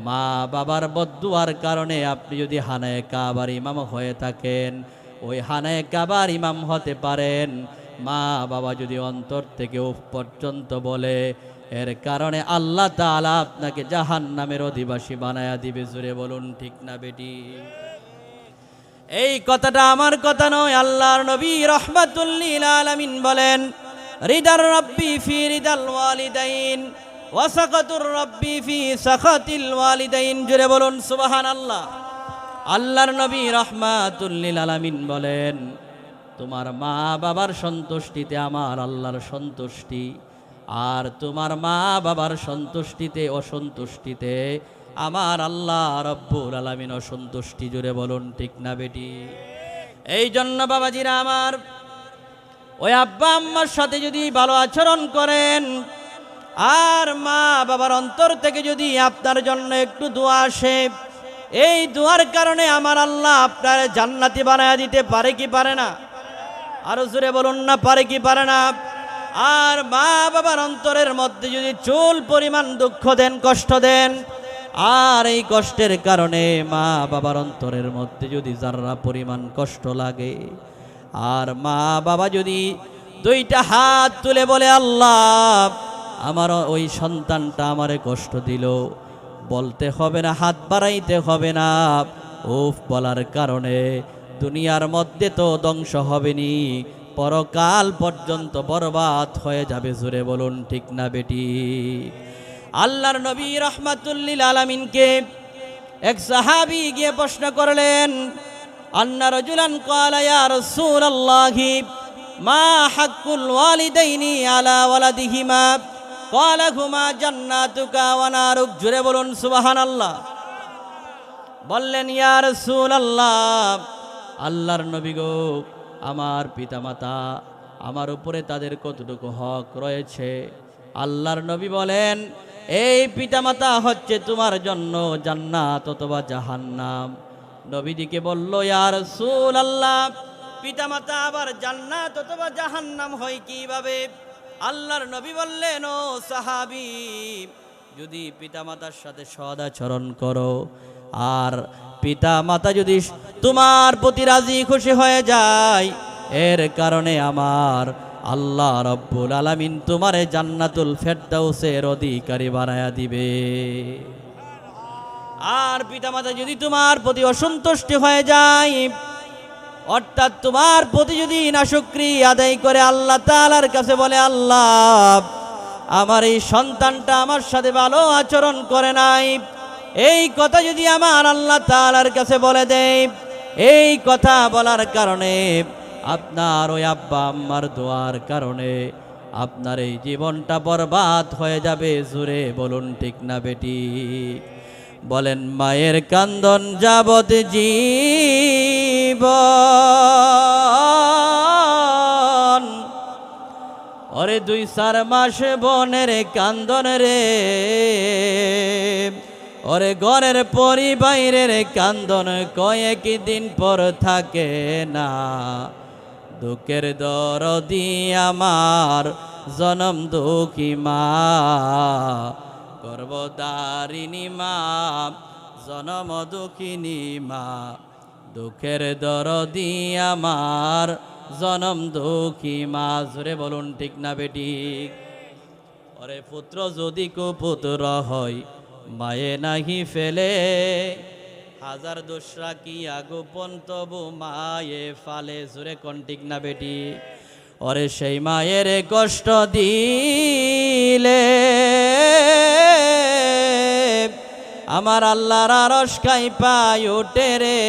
মা বাবার বদদুয়ার কারণে আপনি যদি হানায়ে কাবার ইমাম হয়ে থাকেন, ওই হানায়ে কাবার ইমাম হতে পারেন। মা বাবা যদি অন্তর থেকে উফ পর্যন্ত বলে, এর কারণে আল্লাহ তাআলা আপনাকে জাহান্নামের অধিবাসী বানায়া দিবে। জোরে বলুন ঠিক না বেটি? এই কথাটা আমার কথা নয়, আল্লাহর নবী রাহমাতুল লিল আলামিন বলেন, রিদার রাব্বি ফি রিদাল ওয়ালিদাইন ওয়া সাখাতুর রাব্বি ফি সাখাতিল ওয়ালিদাইন। জোরে বলুন সুবহানাল্লাহ। আল্লাহর নবী রাহমাতুল লিল আলামিন বলেন, তোমার মা বাবার সন্তুষ্টিতে আমার আল্লাহর সন্তুষ্টি, আর তোমার মা বাবার সন্তুষ্টিতে অসন্তুষ্টিতে আমার আল্লাহ রব্বুল আলামিন অসন্তুষ্টি। জুড়ে বলুন ঠিক না বেটি? এই জন্য বাবাজিরা আমার, ওই আব্বা আম্মার সাথে যদি ভালো আচরণ করেন, আর মা বাবার অন্তর থেকে যদি আপনার জন্য একটু দোয়া আসে, এই দোয়ার কারণে আমার আল্লাহ আপনার জান্নাতি বানায়া দিতে পারে কি পারে না? আরো জোরে বলুন না, পারে কি পারে না? আর মা বাবার অন্তরের মধ্যে যদি চুল পরিমাণ দুঃখ দেন, কষ্ট দেন, আর এই কষ্টের কারণে মা বাবার অন্তরের মধ্যে যদি যারা পরিমাণ কষ্ট লাগে, আর মা বাবা যদি দুইটা হাত তুলে বলে, আল্লাহ আমার ওই সন্তানটা আমারে কষ্ট দিল, বলতে হবে না, হাত বাড়াইতে হবে না। উফ বলার কারণে দুনিয়ার মধ্যে তো ধ্বংস হবেনি, পরকাল পর্যন্ত বরবাদ হয়ে যাবে। জোরে বলুন ঠিক না বেটি? আল্লাহর নবী রাহমাতুল লিল আলামিনকে এক সাহাবী গিয়ে প্রশ্ন করলেন, আন্না রাজুলান ক্বালা ইয়া রাসূলুল্লাহি মা হাক্কুল ওয়ালিদাইনি আলা ওয়ালাদিহিমা ক্বালা হুমা জান্নাতুকা ওয়া নারুক। জোরে বলুন সুবহানাল্লাহ। বললেন, ইয়া রাসূলুল্লাহ, আল্লাহর নবী গো, আমার পিতামাতা আমার উপরে তাদের কতটুকু হক রয়েছে? আল্লাহর নবী বলেন, এই পিতামাতা হচ্ছে তোমার জন্য জান্নাত অথবা জাহান্নাম। নবীজিকে বলল, ইয়া রাসূলুল্লাহ, পিতামাতা আবার জান্নাত অথবা জাহান্নাম হয় কিভাবে? আল্লাহর নবী বললেন, ও সাহাবী, যদি পিতামাতার সাথে সদাচরণ করো আর পিতামাতা যদি তোমার প্রতি রাজি খুশি হয়ে যায়, এর কারণে আমার আল্লাহ রব্বুল আলামিন তোমারে জান্নাতুল ফেরদাউসের অধিকারী বানায়া দিবে। আর পিতামাতা যদি তোমার প্রতি অসন্তুষ্ট হয়ে যায়, অর্থাৎ তোমার প্রতি যদি নাশুকরিয়া আদায় করে, আল্লাহ তাআলার কাছে বলে, আল্লাহ আমার এই সন্তানটা আমার সাথে ভালো আচরণ করে নাই, এই কথা যদি আমার আল্লাহ তাআলার কাছে বলে দেয়, এই কথা বলার কারণে আপনার ওই আব্বা আম্মার দোয়ার কারণে আপনার এই জীবনটা বরবাদ হয়ে যাবে। জোরে বলুন ঠিক না বেটি? বলেন, মায়ের কান্দন যাবত জীবন, ওরে 2-4 মাস বনের কান্দন রে, ওরে ঘরের পরিবারের কান্দন কয়েক দিন পর থাকে না। দুঃখের দরদি আমার জনম দুঃখী মা, গর্ভধারিণী মা, জনম দুঃখিনী মা। দুঃখের দরদি আমার জনম দুঃখী মা। জোরে বলুন ঠিক না বেটি? ওরে পুত্র যদি কুপুত্র হয়, মায়ে নাহি ফেলে, হাজার দোসরা কি গোপন তবু মায়ে ফালে। জোরে কোন ঠিক না বেটি? ওরে সেই মায়ের কষ্ট দিলে আমার আল্লাহর আরশ কাঁইপায় ওঠে রে।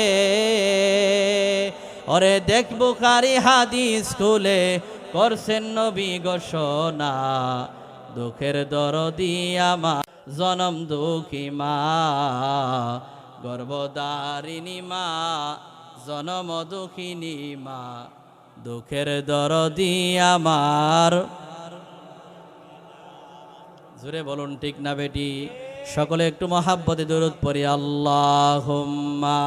ওরে দেখ বুখারী হাদিস খুলে করছেন নবী ঘোষণা, দুঃখের দরদি আমার জনম দুঃখী মা, গর্ভধারিণী মা, জনম দুঃখিনী মা। দুঃখের দরদি আমার। জোরে বলুন ঠিক না বেটি? সকলে একটু মহাব্বতে দরুদ পড়ি, আল্লাহুম্মা।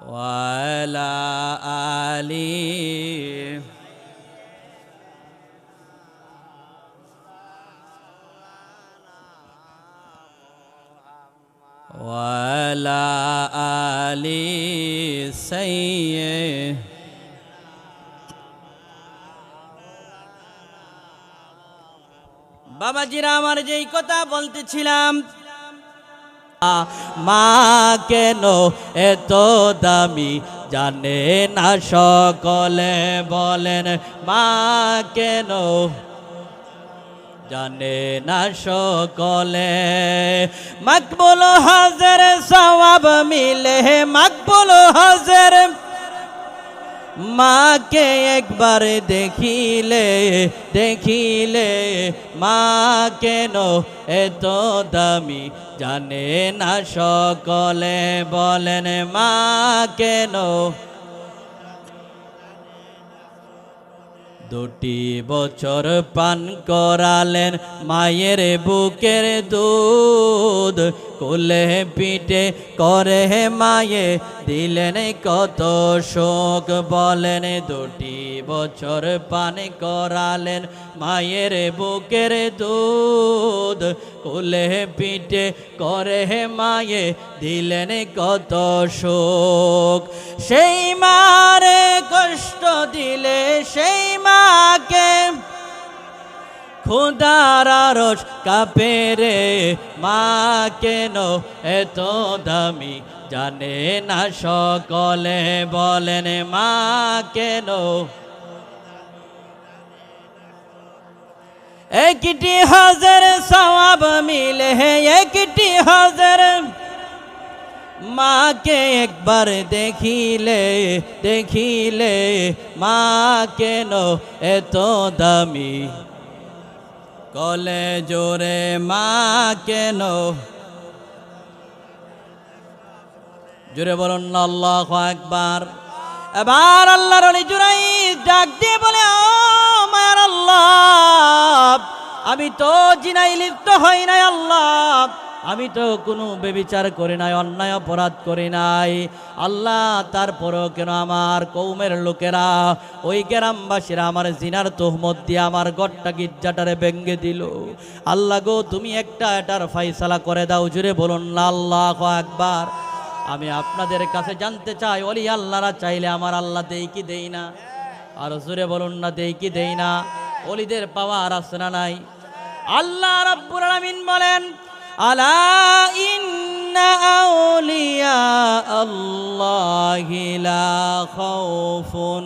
ওয়ালা আলি ওয়ালা আলি সাইয়্যিদ। বাবাজিরা, আমার যেই কথা বলতেছিলাম, মা কেন এত দামি জানে না সকলে, বলেন মা কেন জানে না সকলে। মকবুল হাজার সওয়াব মিলে, মকবুল হাজার। মাকে একবার দেখিলে দেখিলে, মা কেন এত দামি জানে না সকলে, বলেন মা কেন 2 বছর পান করালেন মায়ের বুকের দুধ, কোলে পিঠে করে মায়ে দিলেন কত শোক। বলেন 2 বছর পান করালেন মায়ের বুকের দুধ, কোলে পিঠে করে মায়ে দিলেন কত শোক। সেই মারে কষ্ট দিলে সেই মাকে খুদার আরশ কাঁপে রে, মা কেন এত দামি জানে না সকলে। বলেন মা কেন? একটি হাজার সওয়াব মিলে, একটি হাজার মাকে একবার দেখিলে, দেখিলে মা কেন এত দামি, কলে জোরে মা কেন? জোরে বলুন আল্লাহু আকবার। এবার আল্লাহর ওলি জুরাইজ ডাক দিয়ে বলে, ও মায়ার আল্লাহ, আমি তো জিনায় লিপ্ত হই নাই আল্লাহ, আমি তো কোনো বেবিচার করি নাই, অন্যায় অপরাধ করি নাই আল্লাহ। তারপরও কেন আমার কৌমের লোকেরা, ওই গ্রামবাসীরা আমার জিনার তোহমত দিয়ে আমার গড়টা গির্জাটারে ভেঙ্গে দিল। আল্লাহ গো, তুমি একটা এটার ফাইসালা করে দাও। জুড়ে বলুন না আল্লাহু আকবার। আমি আপনাদের কাছে জানতে চাই, ওলি আল্লাহরা চাইলে আমার আল্লাহ দেই কি দেই না? আর জুড়ে বলুন না দেই কি দেই না? ওলিদের পাওয়ার আছে না নাই? আল্লাহ রাব্বুল আলামিন বলেন, আলা ইন্না আউলিয়া আল্লাহি লা খাউফুন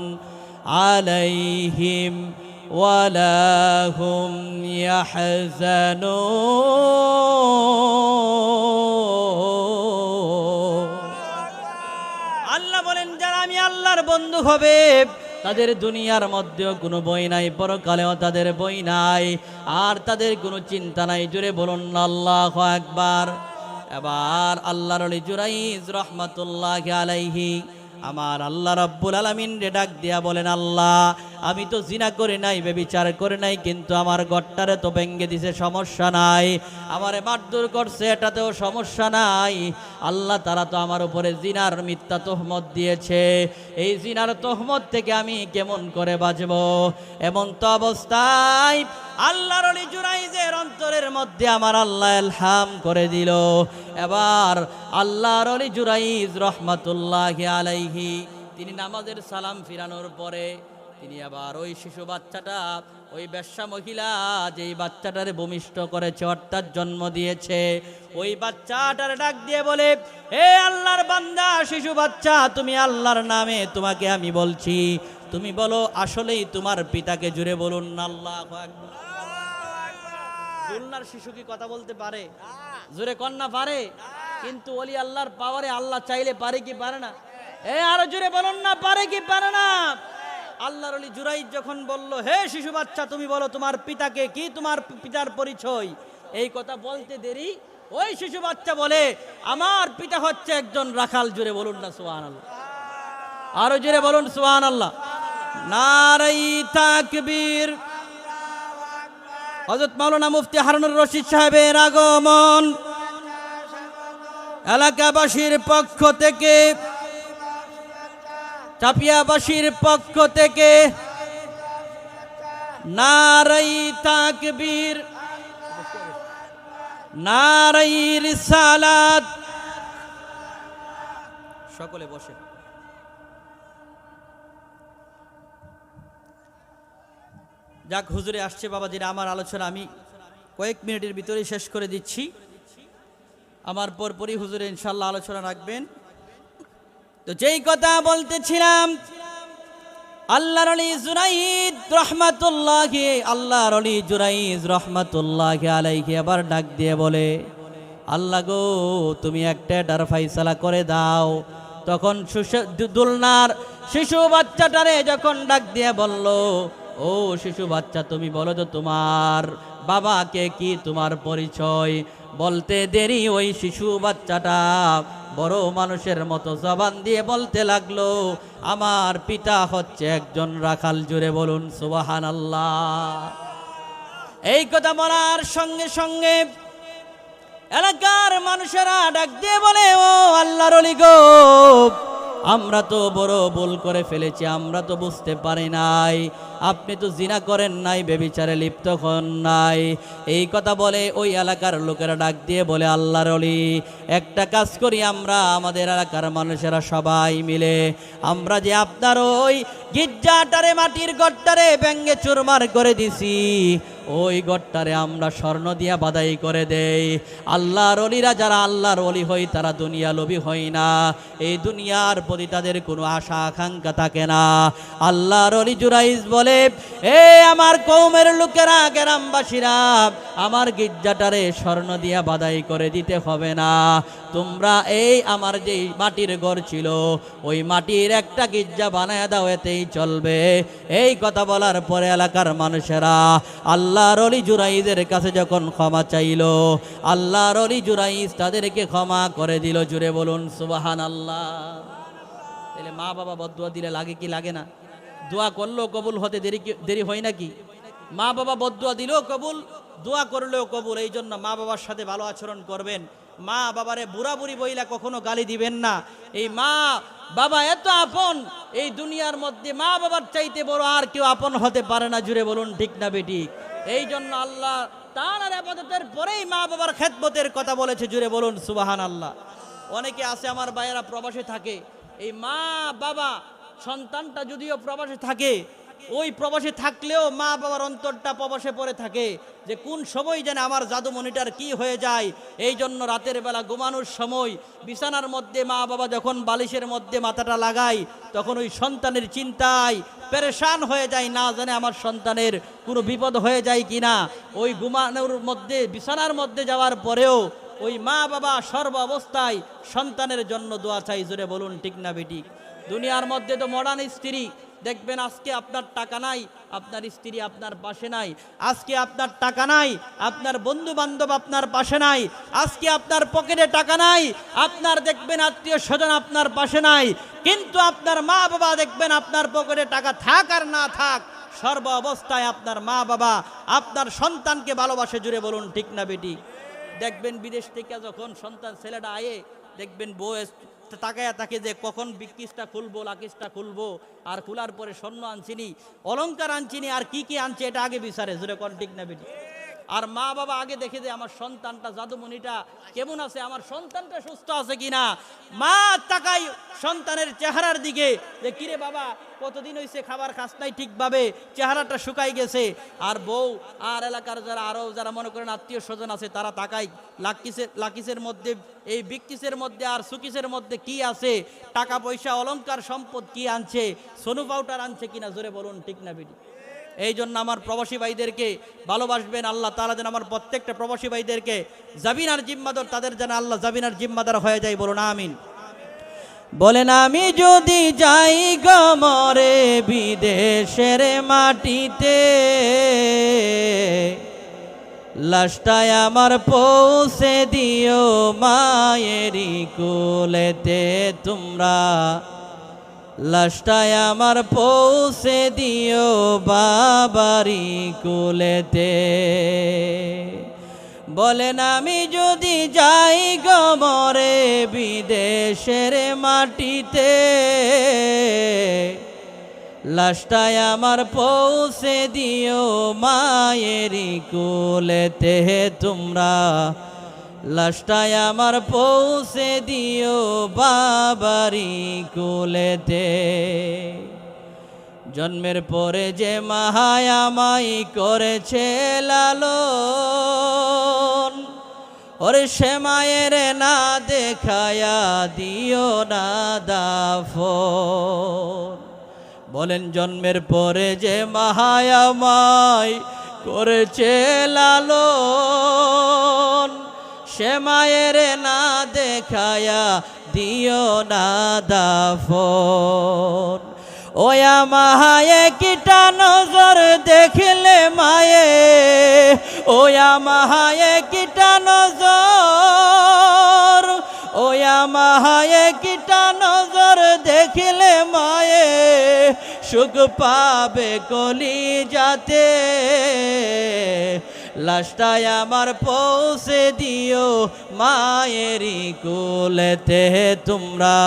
আলাইহিম ওয়ালা হুম ইয়াহজানুন। আল্লাহ বলেন, যারা আমি আল্লাহর বন্ধু হবে তাদের দুনিয়ার মধ্যেও কোনো বই নাই, পরকালেও তাদের বই নাই, আর তাদের কোনো চিন্তা নাই। জুড়ে বলুন আল্লাহু আকবার। এবার আল্লাহর ওলি জুরাইজ রহমাতুল্লাহি আলাইহি আমার আল্লাহ রাব্বুল আলামিন রে ডাক দিয়া বলেন, আল্লাহ আমি তো জিনা করে নাই, বেবিচার করে নাই, কিন্তু আমার গড়টারে তো ভেঙ্গে দিছে, সমস্যা নাই। আমারে মারধর করছে, এটাতেও সমস্যা নাই আল্লাহ। তারা তো আমার উপরে জিনার মিথ্যা তোহমত দিয়েছে, এই জিনার তোহমত থেকে আমি কেমন করে বাঁচব? এমন তো অবস্থায় আল্লাহর ওলি জুরাইজের অন্তরের মধ্যে আমার আল্লাহ ইলহাম করে দিল। এবার আল্লাহর ওলি জুরাইজ রহমাতুল্লাহি আলাইহি তিনি নামাজের সালাম ফিরানোর পরে তিনি আবার ওই শিশু বাচ্চাটা, ওই বেশ্যা মহিলা যেই বাচ্চাটারে ভূমিষ্ঠ করেছে অর্থাৎ জন্ম দিয়েছে, ওই বাচ্চাটারে ডাক দিয়ে বলে, হে আল্লাহর বান্দা শিশু বাচ্চা, তুমি আল্লাহর নামে তোমাকে আমি বলছি, তুমি বলো আসলেই তোমার পিতাকে। জুড়ে বলুন আল্লাহু আকবার। দুলনার শিশু কি কথা বলতে পারে? জোরে কন্যা পারে? কিন্তু ওলি আল্লাহর পাওয়ারে আল্লাহ চাইলে পারে কি পারে না? আরো জোরে বলুন না, পারে কি পারে না? আল্লাহর ওলি জুরাইজ যখন বলল, হে শিশু বাচ্চা তুমি বলো তোমার পিতাকে কি, তোমার পিতার পরিচয়, এই কথা বলতে দেরি ওই শিশু বাচ্চা বলে, আমার পিতা হচ্ছে একজন রাখাল। জোরে বলুন না সুবহানাল্লাহ। আরো জোরে বলুন সুবহানাল্লাহ। নারাই তাকবীর। হযরত মাওলানা মুফতি হারুনুর রশিদ সাহেবের আগমন এলাকাবাসীর পক্ষ থেকে, চাপিয়াবাসীর পক্ষ থেকে নারাই তাকবীর, নারাই রিসালাত। সকলে বসে। যাক হুজুরে আসছে বাবাজিরা, আমার আলোচনা আমি কয়েক মিনিটের ভিতরেই শেষ করে দিচ্ছি। আমার পরপরই হুজুরে ইনশাল্লাহ আলোচনা রাখবেন। তো যেই কথা বলতেছিলাম, আল্লাহর ওলি জুরাইজ রহমাতুল্লাহি, আল্লাহর ওলি জুরাইজ রহমাতুল্লাহি আলাইহি আবার ডাক দিয়ে বলে, আল্লাহ গো তুমি একটা এটার ফাইসালা করে দাও। তখন দুলনার শিশু বাচ্চাটারে যখন ডাক দিয়ে বলল, ও শিশু বাচ্চা তুমি বলো তো তোমার বাবাকে কি, তোমার পরিচয়? বলতে দেরি ওই শিশু বাচ্চাটা বড় মানুষের মতো জবান দিয়ে বলতে লাগলো, আমার পিতা হচ্ছে একজন রাখাল। জুড়ে বলুন সুবহানাল্লাহ। এই কথা বলার সঙ্গে সঙ্গে এলাকার মানুষেরা ডাক দিয়ে বলে, ও আল্লাহর ওলি গো, আমরা তো বড় ভুল করে ফেলেছি, আমরা তো বুঝতে পারি নাই, আপনি তো জিনা করেন নাই, বেবিচারে লিপ্ত হন নাই। এই কথা বলে ওই এলাকার লোকেরা ডাক দিয়ে বলে, আল্লাহর ওলি, একটা কাজ করি আমরা, আমাদের এলাকার মানুষেরা সবাই মিলে আমরা যে আপনার ওই গির্জাটারে, মাটির গড়টারে ভেঙে চুরমার করে দিছি, ওই গড়টারে আমরা স্বর্ণ দিয়া বাদাই করে দেই। আল্লাহর ওলিরা যারা আল্লাহর ওলি হয় তারা দুনিয়া লোভী হয় না, এই দুনিয়ার প্রতি তাদের কোনো আশা আকাঙ্ক্ষা থাকে না। আল্লাহর ওলি জুরাইজ বলে, এ আমার কওমের লোকেরা, গ্রামবাসীরা, আমার গির্জাটারে স্বর্ণ দিয়া বাদাই করে দিতে হবে না, তোমরা এই আমার যে মাটির ঘর ছিল ওই মাটির একটা গির্জা বানায় দাও, এতেই চলবে। এই কথা বলার পরে এলাকার মানুষেরা আল্লাহর ওলি জুরাইজের কাছে যখন ক্ষমা চাইল, আল্লাহর ওলি জুরাইজ তাদেরকে ক্ষমা করে দিল। জুড়ে বলুন সুবহানাল্লাহ। তাহলে মা বাবা বদদুয়া দিলে লাগে কি লাগে না? দোয়া করলেও কবুল হতে দেরি হয় নাকি? মা বাবা বদদুয়া দিলেও কবুল, দোয়া করলেও কবুল। এই জন্য মা বাবার সাথে ভালো আচরণ করবেন। মা বাবারে বুড়া বুড়ি বইলা কখনো গালি দিবেন না। এই মা বাবা এত আপন, এই দুনিয়ার মধ্যে মা বাবার চাইতে বড় আর কেউ আপন হতে পারে না। জুড়ে বলুন ঠিক না বেঠিক? এই জন্য আল্লাহ তার ইবাদতের পরেই মা বাবার খেদমতের কথা বলেছে। জুড়ে বলুন সুবহানাল্লাহ। অনেকে আছে আমার ভাইয়েরা প্রবাসে থাকে, এই মা বাবা সন্তানটা যদিও প্রবাসে থাকে, ওই প্রবাসে থাকলেও মা বাবার অন্তরটা প্রবাসে পড়ে থাকে যে কোন সময় যেন আমার জাদুমণিটার কি হয়ে যায়। এই জন্য রাতের বেলা ঘুমানোর সময় বিছানার মধ্যে মা বাবা যখন বালিশের মধ্যে মাথাটা লাগায়, তখন ওই সন্তানের চিন্তায় পেরেশান হয়ে যায়, না জানে আমার সন্তানের কোনো বিপদ হয়ে যায় কিনা। ওই ঘুমানোর মধ্যে বিছানার মধ্যে যাওয়ার পরেও ওই মা বাবা সর্ব অবস্থায় সন্তানের জন্য দোয়া চাই। জোরে বলুন ঠিক না বেঠিক? দুনিয়ার মধ্যে তো মডার্ন স্ত্রী দেখবেন, আজকে আপনার টাকা নাই, আপনার স্ত্রী আপনার পাশে নাই। আজকে আপনার টাকা নাই, আপনার বন্ধু বান্ধব আপনার পাশে নাই। আজকে আপনার পকেটে টাকা নাই, আপনার দেখবেন আত্মীয় স্বজন আপনার পাশে নাই। কিন্তু আপনার মা বাবা দেখবেন, আপনার পকেটে টাকা থাক আর না থাক, সর্ব অবস্থায় আপনার মা বাবা আপনার সন্তানকে ভালোবাসে। জুড়ে বলুন ঠিক না বেটি? দেখবেন বিদেশ থেকে যখন সন্তান ছেলেটা আয়ে, দেখবেন বউ তাকায়া তাকে যে কখন বিকিসটা খুলবো, লাকিসটা খুলবো, আর খোলার পরে স্বর্ণ আনছিনি, অলংকার আনছিনি, আর কি কি আনছে এটা আগে বিচারে। জুড়ে কোন ঠিক না বেটি? আর মা বাবা আগে দেখে যে আমার সন্তানটা জাদুমণিটা কেমন আছে, আমার সন্তানটা সুস্থ আছে কিনা। মা তাকাই সন্তানের চেহারার দিকে যে কিরে বাবা কতদিন হয়েছে খাবার খাস নাই ঠিকভাবে, চেহারাটা শুকাই গেছে। আর বউ আর এলাকার যারা আরও যারা মনে করেন আত্মীয় স্বজন আছে, তারা তাকাই লাকিসের মধ্যে, এই বিকিসের মধ্যে আর সুকিসের মধ্যে কি আছে, টাকা পয়সা অলংকার সম্পদ কি আনছে, সোনু পাউডার আনছে কিনা। জোরে বলুন ঠিক না বেটি? এই জন্য আমার প্রবাসী ভাইদেরকে ভালোবাসবেন। আল্লাহ তাআলা যেন আমার প্রত্যেকটা প্রবাসী ভাইদেরকে জাবিনার জিম্মাদার, তাদের যেন আল্লাহ জাবিনার জিম্মাদার হয়ে যায়। বলুন আমিন। বলেন আমি যদি যাই গো মরে বিদেশের মাটিতে, লাশটায় আমার পৌঁছে দিও মায়েরই কোলেতে তোমরা, লাশটায় আমার পৌঁছে দিও বাবারি কোলেতে। বলেন আমি যদি যাই গো মরে বিদেশের মাটিতে, লাশটায় আমার পৌঁছে দিও মায়েরই কোলেতে তোমরা, লাশটায় আমার পৌঁছে দিও বাবারি কোলেতে। জন্মের পরে যে মায়ামাই করেছে লালন, ওরে সে মায়ের না দেখায়া দিও না দাফন। বলেন জন্মের পরে যে মায়ামাই করেছে লালন, সে মায়ের না দেখায়া দিও না দাফন। ওয়া মায়ে কিটা নজর দেখলে মায়ে, ওয়া মায়ে কিটা নজর ওই আমায় কিটা নজর দেখিলে মায়ে সুখ পাবে কলি যাতে লাশটায় আমার পৌঁছে দিও মায়েরই কোলেতে তোমরা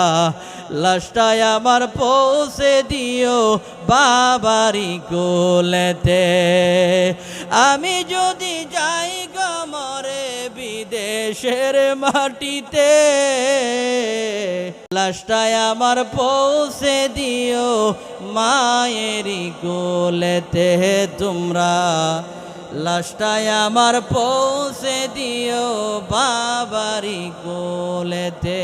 লাশটায় আমার পৌঁছে দিও বাবারই কোলেতে আমি যদি যাই গো মরে বিদেশের মাটিতে লাশটায় আমার পৌঁছে দিও মায়েরই কোলেতে তোমরা লাশটায় আমার পৌঁছে দিও বাবারই কোলেতে।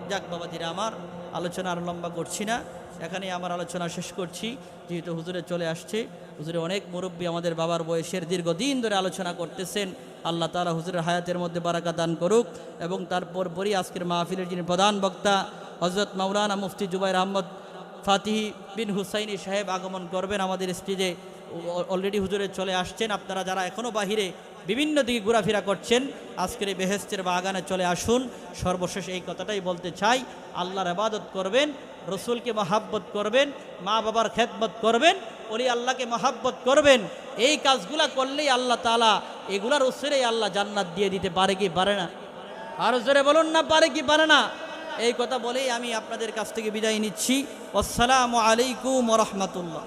যাক বাবাজিরা আমার, আলোচনা আর লম্বা করছি না, এখানেই আমার আলোচনা শেষ করছি। যেহেতু হুজুরে চলে আসছে, হুজুরে অনেক মুরব্বী আমাদের বাবার বয়সের দীর্ঘদিন ধরে আলোচনা করতেছেন। আল্লাহ তাআলা হুজুরের হায়াতের মধ্যে বারাকা দান করুক। এবং তারপর পরই আজকের মাহফিলের যিনি প্রধান বক্তা হযরত মাওলানা মুফতি জুবাইর আহমদ ফাতিহি বিন হুসাইনি সাহেব আগমন করবেন আমাদের স্টেজে। অলরেডি হুজুরে চলে আসছেন। আপনারা যারা এখনও বাহিরে বিভিন্ন দিকে ঘোরাফেরা করছেন, আজকের এই বেহেশতের বাগানে চলে আসুন। সর্বশেষ এই কথাটাই বলতে চাই, আল্লাহর ইবাদত করবেন, রসুলকে মহাব্বত করবেন, মা বাবার খেদমত করবেন, ওলি আল্লাহকে মহাব্বত করবেন। এই কাজগুলা করলেই আল্লাহ তাআলা এগুলার উসিলায় আল্লাহ জান্নাত দিয়ে দিতে পারে কি পারে না? আরো জোরে বলুন না, পারে কি পারে না? এই কথা বলেই আমি আপনাদের কাছ থেকে বিদায় নিচ্ছি। আসসালামু আলাইকুম ওয়া রাহমাতুল্লাহ।